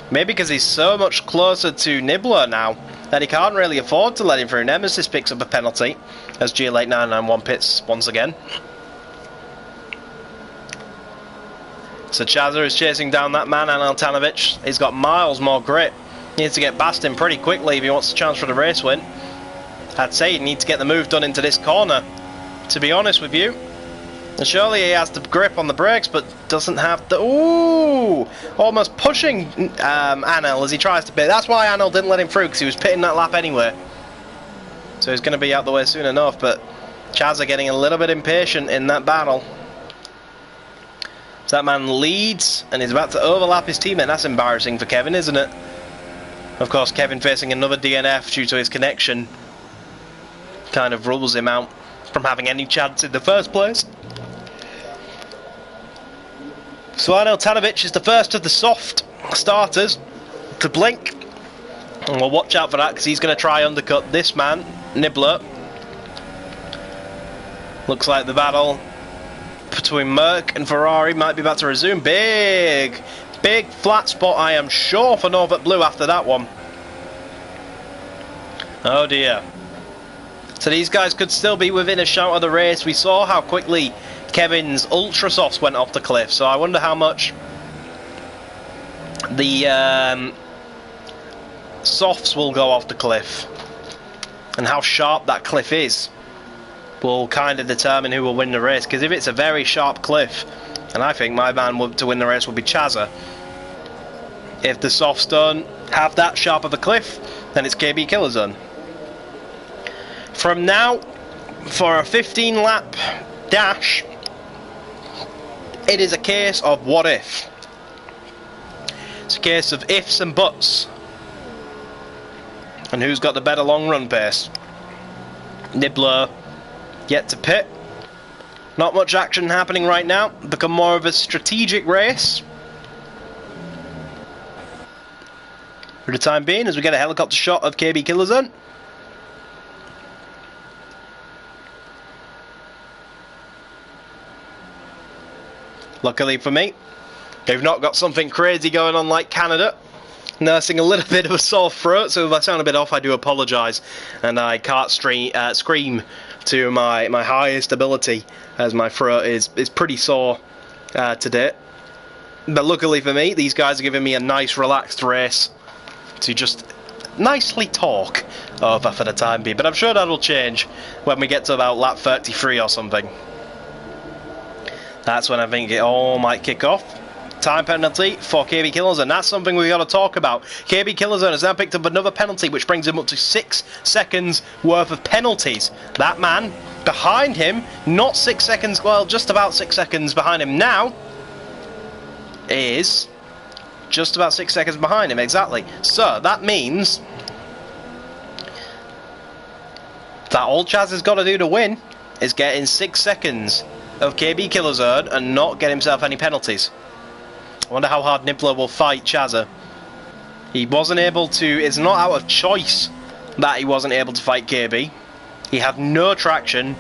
Maybe because he's so much closer to Nibbler now that he can't really afford to let him through. Nemesis picks up a penalty as GL8991 pits once again. So Chazza is chasing down that man, N.O.R.L Tanovich. He's got miles more grit. He needs to get past him pretty quickly if he wants a chance for the race win. I'd say he needs to get the move done into this corner, to be honest with you. And surely he has the grip on the brakes, but doesn't have the... Ooh! Almost pushing N.O.R.L as he tries to pit. That's why N.O.R.L didn't let him through, because he was pitting that lap anyway. So he's going to be out the way soon enough, but Chazza getting a little bit impatient in that battle. So that man leads, and he's about to overlap his teammate. That's embarrassing for Kevin, isn't it? Of course, Kevin facing another DNF due to his connection kind of rules him out from having any chance in the first place. So N.O.R.L Tanovich is the first of the soft starters to blink, and we'll watch out for that because he's going to try undercut this man, Nibbler. Looks like the battle between Merc and Ferrari might be about to resume. Big flat spot, I am sure, for Norfolk Blue after that one. Oh dear. So these guys could still be within a shout of the race. We saw how quickly Kevin's Ultra Softs went off the cliff, so I wonder how much the softs will go off the cliff, and how sharp that cliff is will kind of determine who will win the race. Because if it's a very sharp cliff, and I think my man to win the race will be Chazza. If the softs don't have that sharp of a cliff, then it's KB Killerzone. From now, for a 15-lap dash, it is a case of what if. It's a case of ifs and buts. And who's got the better long run pace? Nibbler yet to pit. Not much action happening right now. Become more of a strategic race. for the time being as we get a helicopter shot of KB Killzone. Luckily for me, they've not got something crazy going on like Canada. Nursing a little bit of a sore throat, so if I sound a bit off, I do apologise. And I can't scream to my highest ability, as my throat is pretty sore today. But luckily for me, these guys are giving me a nice relaxed race to just nicely talk over for the time being. But I'm sure that will change when we get to about lap 33 or something. That's when I think it all might kick off. Time penalty for KB Killzone. That's something we've got to talk about. KB Killzone has now picked up another penalty, which brings him up to 6 seconds worth of penalties. That man behind him, not 6 seconds, well, just about 6 seconds behind him now, is just about 6 seconds behind him, exactly. So that means that all Chaz has got to do to win is get in 6 seconds of KB Killzone and not get himself any penalties. I wonder how hard N.O.R.L will fight Chazza. He wasn't able to, it's not out of choice that he wasn't able to fight KB. He had no traction,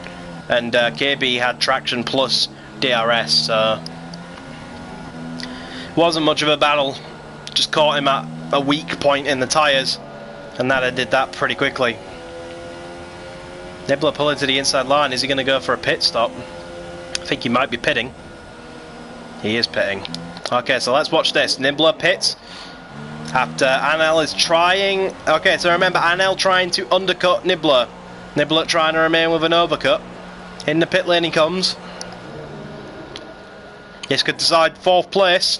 and KB had traction plus DRS, so wasn't much of a battle. Just caught him at a weak point in the tyres, and that did that pretty quickly. N.O.R.L pulling to the inside line. Is he going to go for a pit stop? I think he might be pitting. He is pitting. Okay, so let's watch this. N.O.R.L pits after N.O.R.L is trying. Okay, so remember N.O.R.L trying to undercut N.O.R.L. N.O.R.L trying to remain with an overcut. In the pit lane he comes. This could decide 4th place.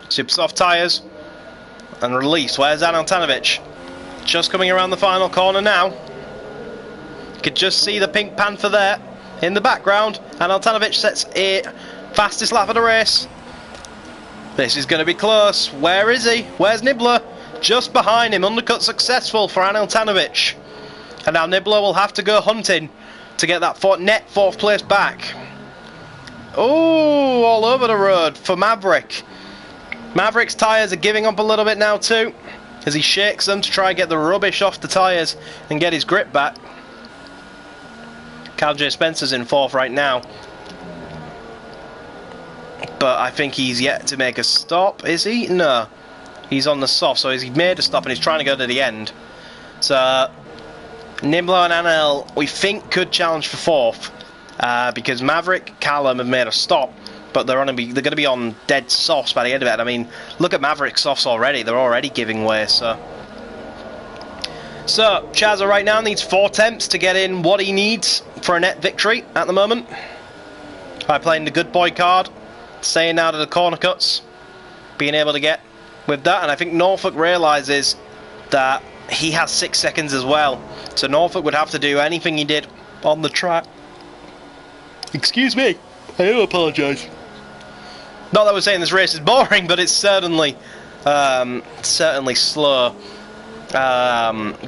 Super soft tyres and release. Where's Aneltanovic? Just coming around the final corner now. You could just see the Pink Panther there in the background. Aneltanovic sets a fastest lap of the race. This is going to be close. Where is he? Where's N.O.R.L? Just behind him. Undercut successful for Aneltanovic. And now N.O.R.L will have to go hunting to get that net 4th place back. Oh, all over the road for Maverick. Maverick's tyres are giving up a little bit now too, as he shakes them to try and get the rubbish off the tyres and get his grip back. Cal J Spencer's in 4th right now, but I think he's yet to make a stop. Is he? No, he's on the soft, so he's made a stop and he's trying to go to the end. So N.O.R.L and N.O.R.L we think could challenge for 4th, because Maverick, Callum have made a stop, but they're going to be on dead softs by the end of it. I mean, look at Maverick's softs already; they're already giving way. So Chazza right now needs 4 attempts to get in what he needs for a net victory at the moment. By playing the good boy card, staying out of the corner cuts, being able to get with that, and I think Norfolk realises that he has 6 seconds as well. So Norfolk would have to do anything he did on the track. Excuse me, I do apologise. Not that we're saying this race is boring, but it's certainly slow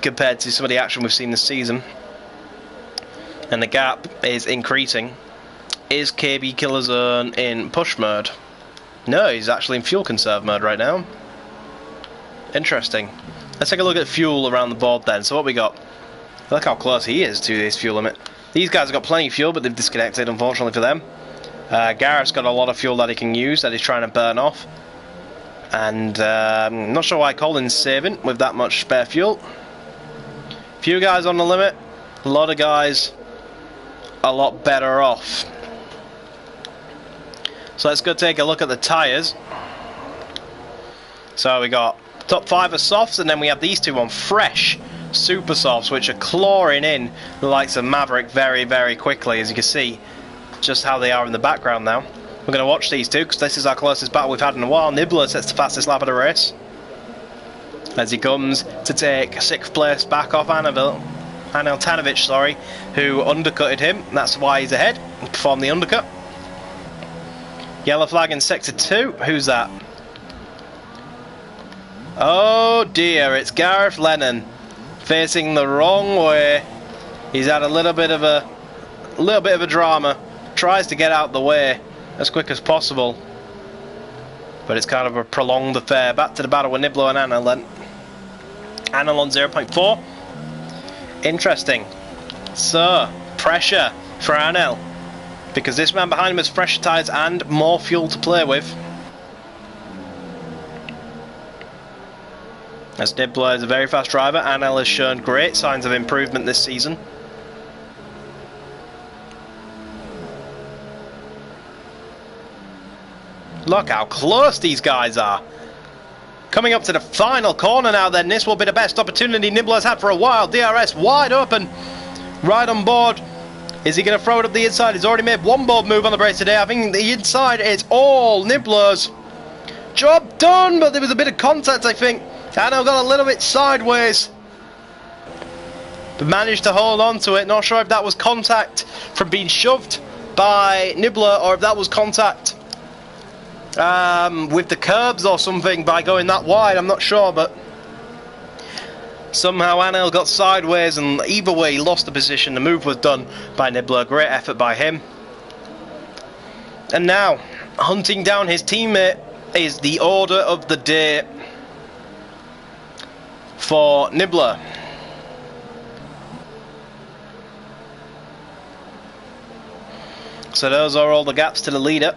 compared to some of the action we've seen this season. And the gap is increasing. Is KB Killzone in push mode? No, he's actually in fuel conserve mode right now. Interesting. Let's take a look at fuel around the board then. So what we got? Look how close he is to this fuel limit. These guys have got plenty of fuel, but they've disconnected, unfortunately for them. Garrett's got a lot of fuel that he can use, that he's trying to burn off. And I'm not sure why Colin's saving with that much spare fuel. Few guys on the limit. A lot of guys a lot better off. So let's go take a look at the tyres. So we got top 5 are softs, and then we have these 2 on fresh super softs, which are clawing in the likes of Maverick very, very quickly, as you can see just how they are in the background now. We're going to watch these 2 because this is our closest battle we've had in a while. N.O.R.L sets the fastest lap of the race as he comes to take 6th place back off Aneltanovic, sorry, who undercutted him. That's why he's ahead. He performed the undercut. Yellow flag in sector 2. Who's that? Oh dear, it's Gareth Lennon facing the wrong way. He's had a little bit of a drama. Tries to get out the way as quick as possible, but it's kind of a prolonged affair. Back to the battle with N.O.R.L and Anna then. N.O.R.L on 0.4. Interesting. So, pressure for N.O.R.L, because this man behind him has fresher tyres and more fuel to play with. As Nibbler is a very fast driver, N.O.R.L has shown great signs of improvement this season. Look how close these guys are. Coming up to the final corner now then, this will be the best opportunity Nibbler's had for a while. DRS wide open, right on board. Is he going to throw it up the inside? He's already made one bold move on the brakes today. I think the inside is all Nibbler's. Job done, but there was a bit of contact, I think. N.O.R.L got a little bit sideways, but managed to hold on to it. Not sure if that was contact from being shoved by Nibbler, or if that was contact with the curbs or something by going that wide. I'm not sure, but somehow N.O.R.L got sideways, and either way he lost the position. The move was done by Nibbler. Great effort by him. And now, hunting down his teammate is the order of the day for Nibbler. So those are all the gaps to the leader.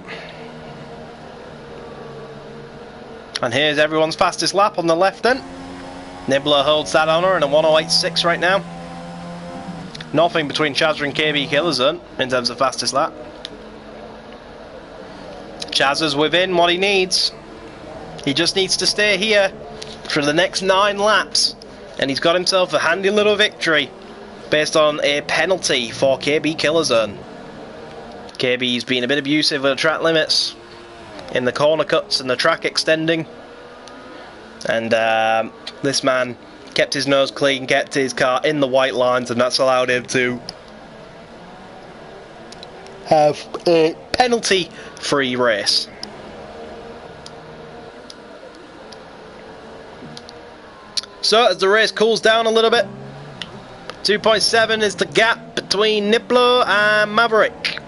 And here's everyone's fastest lap on the left then. Nibbler holds that honour in a 1:08.6 right now. Nothing between Chazza and xxkillshotzxx in terms of fastest lap. Chazza's within what he needs. He just needs to stay here for the next 9 laps, and he's got himself a handy little victory based on a penalty for xxkillshotzxx. KB's been a bit abusive with the track limits in the corner cuts and the track extending, and this man kept his nose clean, kept his car in the white lines, and that's allowed him to have a penalty free race. So as the race cools down a little bit, 2.7 is the gap between Nibbler and Maverick.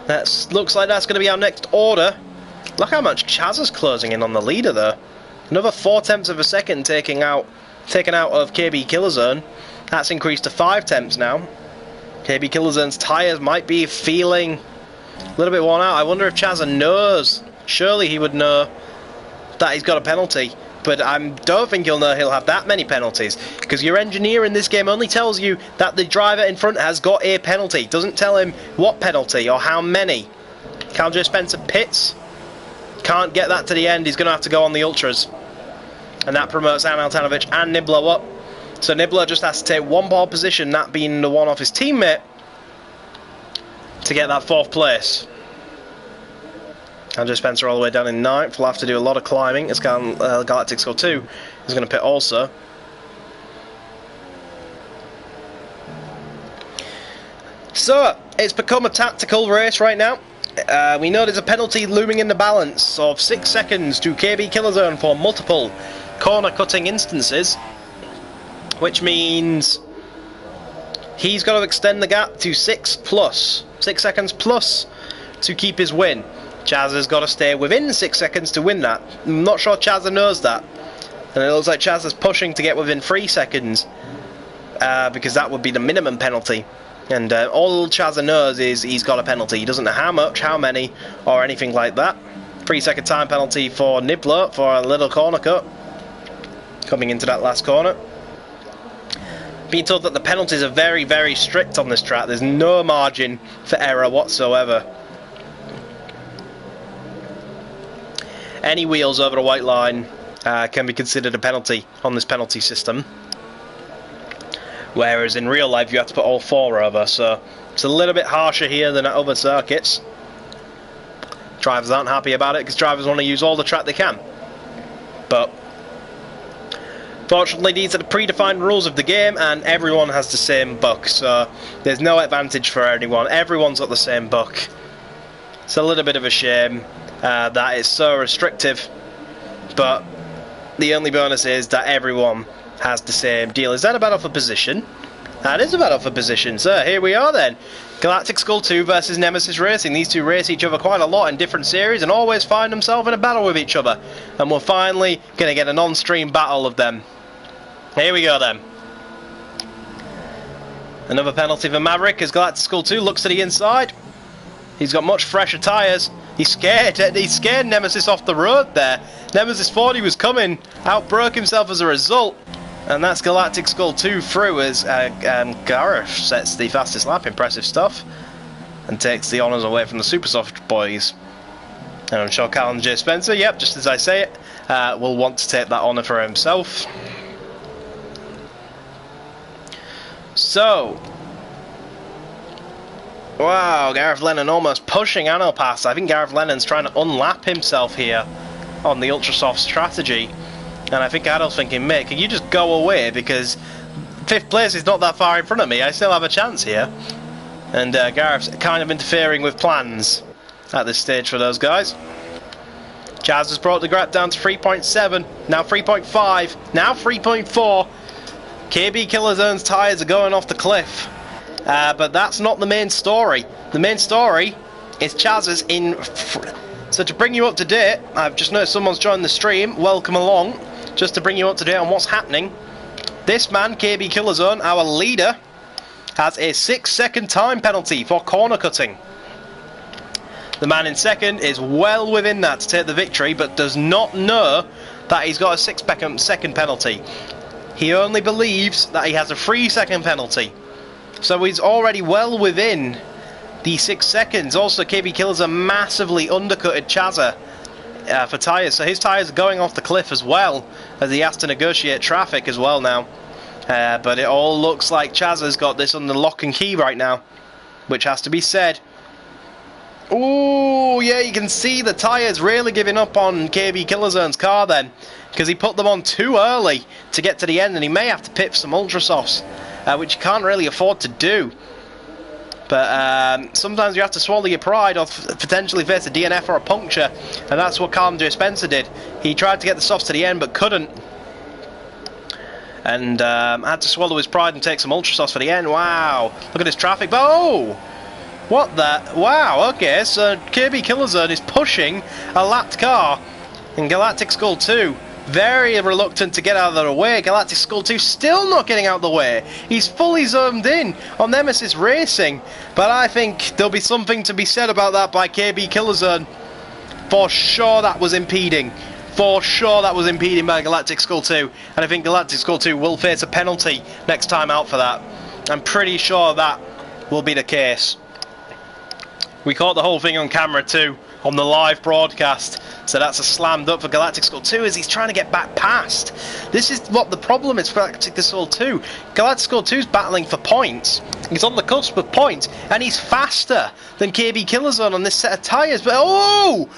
That looks like that's going to be our next order. Look how much Chazza's closing in on the leader though. Another 4/10 of a second taken out of xxkillshotzxx. That's increased to 5/10 now. xxkillshotzx's tyres might be feeling a little bit worn out. I wonder if Chazza knows. Surely he would know that he's got a penalty. But I don't think he'll know he'll have that many penalties, because your engineer in this game only tells you that the driver in front has got a penalty. It doesn't tell him what penalty or how many. J. Spencer pits. Can't get that to the end. He's going to have to go on the ultras. And that promotes N.O.R.L Tanovic and Nibbler up. So Nibbler just has to take one ball position, that being the one off his teammate, to get that 4th place. J. Spencer all the way down in 9th. Will have to do a lot of climbing as Galactic Skull 2 is going to pit also. So, it's become a tactical race right now. We know there's a penalty looming in the balance of 6 seconds to xxkillshotzxx for multiple corner cutting instances, which means he's got to extend the gap to 6 seconds plus to keep his win. Chazza's got to stay within 6 seconds to win that. I'm not sure Chazza knows that, and it looks like Chazza's pushing to get within 3 seconds because that would be the minimum penalty. And all Chazza knows is he's got a penalty. He doesn't know how much, how many, or anything like that. 3-second time penalty for Nibbler for a little corner cut coming into that last corner. Being told that the penalties are very, very strict on this track. There's no margin for error whatsoever. Any wheels over the white line can be considered a penalty on this penalty system. Whereas in real life you have to put all 4 over, so it's a little bit harsher here than at other circuits. Drivers aren't happy about it because drivers want to use all the track they can. But fortunately these are the predefined rules of the game, and everyone has the same buck, so there's no advantage for anyone. Everyone's got the same buck. It's a little bit of a shame that it's so restrictive, but the only bonus is that everyone has the same deal. Is that a battle for position? That is a battle for position. So here we are then. Galactic Skull 2 versus Nemesis Racing. These two race each other quite a lot in different series and always find themselves in a battle with each other. And we're finally going to get an on-stream battle of them. Here we go then. Another penalty for Maverick as Galactic Skull 2 looks to the inside. He's got much fresher tyres. He's scared Nemesis off the road there. Nemesis thought he was coming, outbroke himself as a result. And that's Galactic Skull 2 through as Gareth sets the fastest lap. Impressive stuff. And takes the honours away from the Supersoft boys. And I'm sure Callum J. Spencer, yep, just as I say it, will want to take that honour for himself. So, wow, Gareth Lennon almost pushing Anno past. I think Gareth Lennon's trying to unlap himself here on the Ultrasoft strategy. And I think Adol's thinking, mate, can you just go away, because 5th place is not that far in front of me, I still have a chance here. And Gareth's kind of interfering with plans at this stage for those guys. Chaz has brought the gap down to 3.7, now 3.5, now 3.4. KB Killerzone's tyres are going off the cliff. But that's not the main story. The main story is Chaz's in... So to bring you up to date, I've just noticed someone's joined the stream. Welcome along. Just to bring you up to date on what's happening. This man, KB Killerzone, our leader, has a 6-second time penalty for corner cutting. The man in second is well within that to take the victory, but does not know that he's got a 6-second penalty. He only believes that he has a 3-second penalty. So he's already well within the 6 seconds. Also, KB Killerzone massively undercutted Chazza for tyres. So his tyres are going off the cliff as well, as he has to negotiate traffic as well now. But it all looks like Chazza's got this under lock and key right now, which has to be said. Ooh, yeah, you can see the tyres really giving up on KB Killerzone's car then, because he put them on too early to get to the end, and he may have to pit for some Ultrasofts, which you can't really afford to do. But sometimes you have to swallow your pride or potentially face a DNF or a puncture, and that's what Callum J. Spencer did. He tried to get the softs to the end but couldn't, and had to swallow his pride and take some Ultrasofts for the end. Wow, look at this traffic. Oh! What the? Wow, okay, so KB Killerzone is pushing a lapped car, and Galactic Skull 2 very reluctant to get out of the way. Galactic Skull 2 still not getting out of the way. He's fully zoomed in on Nemesis Racing, but I think there'll be something to be said about that by KB Killerzone. For sure that was impeding. For sure that was impeding by Galactic Skull 2, and I think Galactic Skull 2 will face a penalty next time out for that. I'm pretty sure that will be the case. We caught the whole thing on camera too, on the live broadcast, so that's a slammed up for Galactic Skull 2 as he's trying to get back past. This is what the problem is for Galactic Skull 2. Galactic Skull 2 is battling for points. He's on the cusp of points, and he's faster than KB Killerzone on this set of tyres. But oh,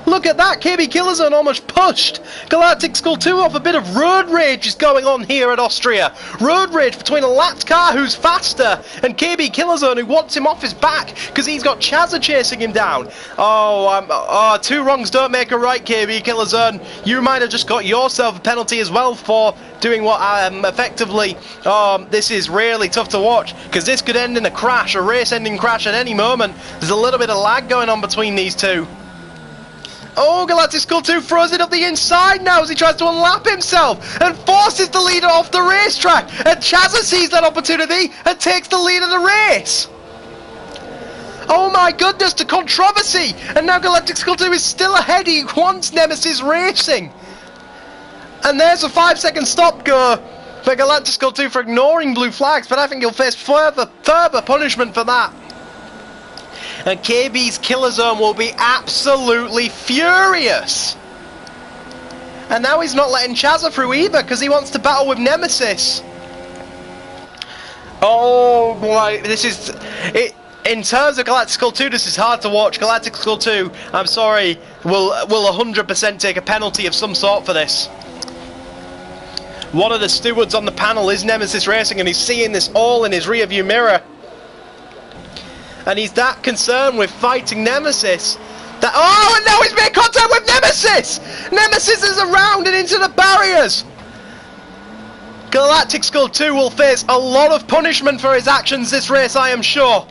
look at that! KB Killerzone almost pushed Galactic Skull 2 off. A bit of road rage is going on here at Austria. Road rage between a lapped car who's faster and KB Killerzone who wants him off his back because he's got Chazza chasing him down. Oh, two wrongs don't make a right, KB Killerzone. You might have just got yourself a penalty as well for doing what effectively, this is really tough to watch, because this could end in a crash, a race-ending crash at any moment. There's a little bit of lag going on between these two. Oh, Galactic Skull 2 throws it up the inside now as he tries to unlap himself and forces the leader off the racetrack, and Chazza sees that opportunity and takes the lead of the race. Oh my goodness, the controversy! And now Galactic Skull 2 is still ahead. He wants Nemesis Racing. And there's a 5-second stop go for Galactic Skull 2 for ignoring blue flags, but I think he'll face further punishment for that. And KB's Killerzone will be absolutely furious. And now he's not letting Chazza through either, because he wants to battle with Nemesis. Oh boy, this is... In terms of Galactic Skull 2, this is hard to watch. Galactic Skull 2, I'm sorry, will 100% take a penalty of some sort for this. One of the stewards on the panel is Nemesis Racing, and he's seeing this all in his rearview mirror. And he's that concerned with fighting Nemesis that... Oh, and now he's made contact with Nemesis! Nemesis is around and into the barriers! Galactic Skull 2 will face a lot of punishment for his actions this race, I am sure.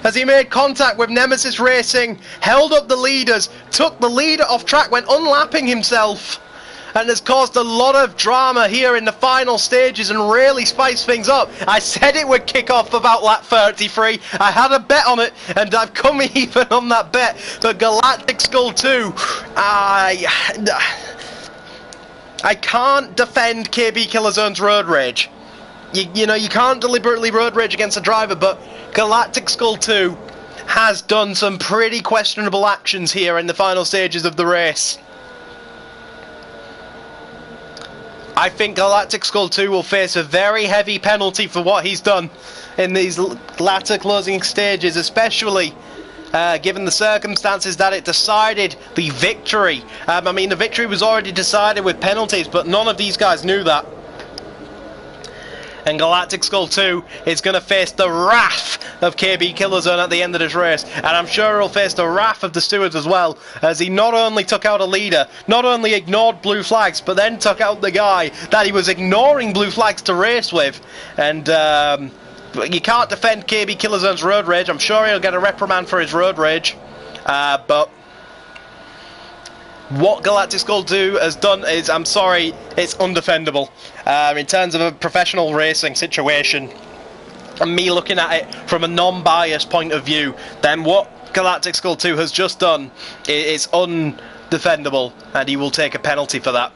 As he made contact with Nemesis Racing, held up the leaders, took the leader off track, went unlapping himself, and has caused a lot of drama here in the final stages and really spiced things up. I said it would kick off about lap 33. I had a bet on it, and I've come even on that bet. But Galactic Skull 2, I can't defend KB Killerzone's road rage. You know, you can't deliberately road rage against a driver, but Galactic Skull 2 has done some pretty questionable actions here in the final stages of the race. I think Galactic Skull 2 will face a very heavy penalty for what he's done in these latter closing stages, especially given the circumstances that it decided the victory. I mean, the victory was already decided with penalties, but none of these guys knew that. And Galactic Skull 2 is going to face the wrath of KB Killerzone at the end of this race. And I'm sure he'll face the wrath of the stewards as well, as he not only took out a leader, not only ignored blue flags, but then took out the guy that he was ignoring blue flags to race with. And you can't defend KB Killerzone's road rage. I'm sure he'll get a reprimand for his road rage. But what Galactic Skull 2 has done is, I'm sorry, it's undefendable. In terms of a professional racing situation, and me looking at it from a non-biased point of view, then what Galactic Skull 2 has just done is undefendable, and he will take a penalty for that.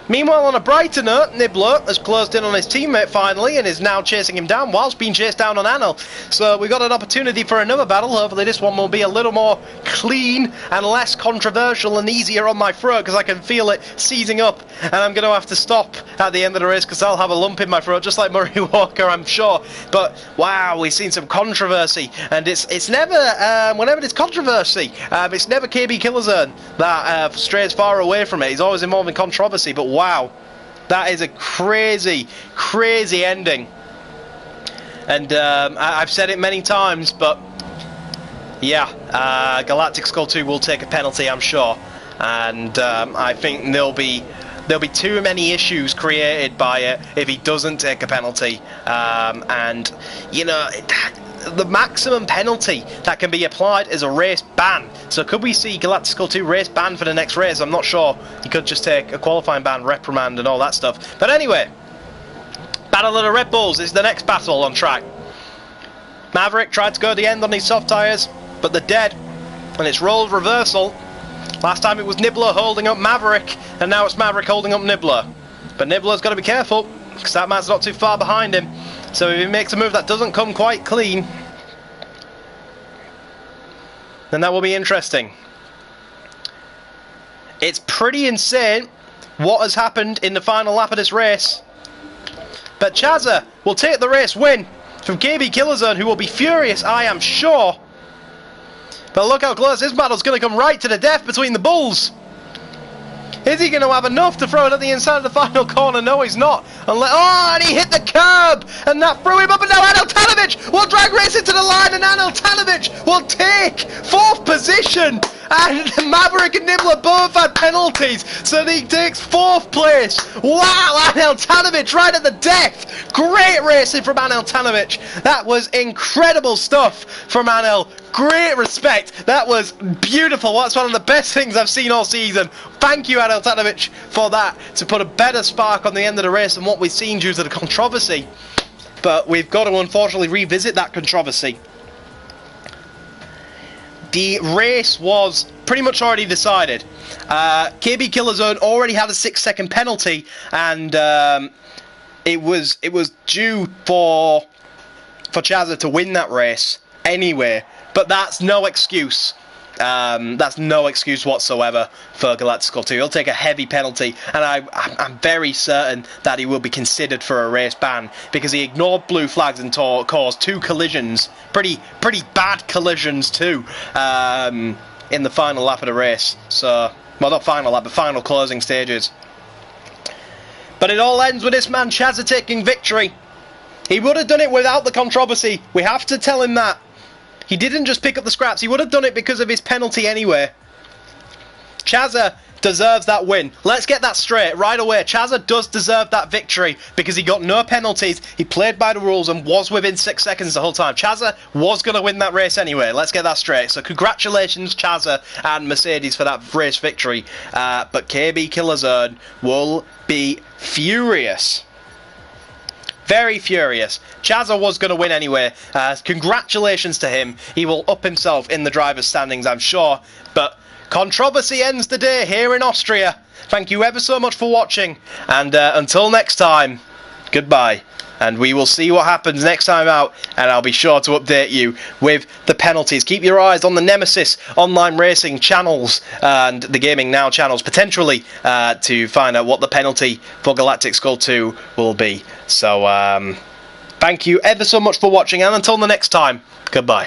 Meanwhile, on a brighter note, Nibbler has closed in on his teammate finally and is now chasing him down whilst being chased down on N.O.R.L. So we've got an opportunity for another battle. Hopefully this one will be a little more clean and less controversial and easier on my throat, because I can feel it seizing up, and I'm going to have to stop at the end of the race because I'll have a lump in my throat, just like Murray Walker, I'm sure. But wow, we've seen some controversy, and it's never, whenever there's controversy, it's never KB Killerzone that strays far away from it. He's always involved in controversy, but wow, that is a crazy, crazy ending. And I've said it many times, but yeah, Galactic Skull 2 will take a penalty, I'm sure. And I think there'll be too many issues created by it if he doesn't take a penalty. And you know, the maximum penalty that can be applied is a race ban. So could we see Galactic Skull 2 race ban for the next race? I'm not sure. He could just take a qualifying ban, reprimand and all that stuff. But anyway, Battle of the Red Bulls is the next battle on track. Maverick tried to go to the end on these soft tyres, but they're dead. And it's roles reversal. Last time it was Nibbler holding up Maverick, and now it's Maverick holding up Nibbler. But Nibbler's got to be careful, because that man's not too far behind him. So if he makes a move that doesn't come quite clean, then that will be interesting. It's pretty insane what has happened in the final lap of this race. But Chazza will take the race win from KB Killerzone, who will be furious, I am sure. But look how close this battle's going to come, right to the death between the bulls. Is he going to have enough to throw it at the inside of the final corner? No, he's not. Oh, and he hit the curb, and that threw him up, and now N.O.R.L will drag race into the line, and N.O.R.L will take 4th position. And Maverick and Nibbler both had penalties, so he takes 4th place. Wow, N.O.R.L right at the death. Great racing from N.O.R.L. That was incredible stuff from N.O.R.L. Great respect. That was beautiful. That's one of the best things I've seen all season. Thank you, N.O.R.L for that, to put a better spark on the end of the race than what we've seen due to the controversy. But we've got to unfortunately revisit that controversy. The race was pretty much already decided. KB Killerzone already had a 6-second penalty, and it was due for Chazza to win that race anyway. But that's no excuse. That's no excuse whatsoever for Galactic Skull 2. He'll take a heavy penalty, and I'm very certain that he will be considered for a race ban, because he ignored blue flags and caused 2 collisions, pretty bad collisions too, in the final lap of the race. So, well, not final lap, but final closing stages. But it all ends with this man Chazza taking victory. He would have done it without the controversy. We have to tell him that. He didn't just pick up the scraps, he would have done it because of his penalty anyway. Chazza deserves that win. Let's get that straight right away. Chazza does deserve that victory because he got no penalties. He played by the rules and was within 6 seconds the whole time. Chazza was going to win that race anyway. Let's get that straight. So congratulations, Chazza and Mercedes, for that race victory. But KB Killzone will be furious. Very furious. Chazza was going to win anyway. Congratulations to him. He will up himself in the driver's standings, I'm sure. But controversy ends the day here in Austria. Thank you ever so much for watching. And until next time, goodbye. And we will see what happens next time out, and I'll be sure to update you with the penalties. Keep your eyes on the Nemesis online racing channels and the GamingNow channels, potentially, to find out what the penalty for Galactic Skull 2 will be. So, thank you ever so much for watching, and until the next time, goodbye.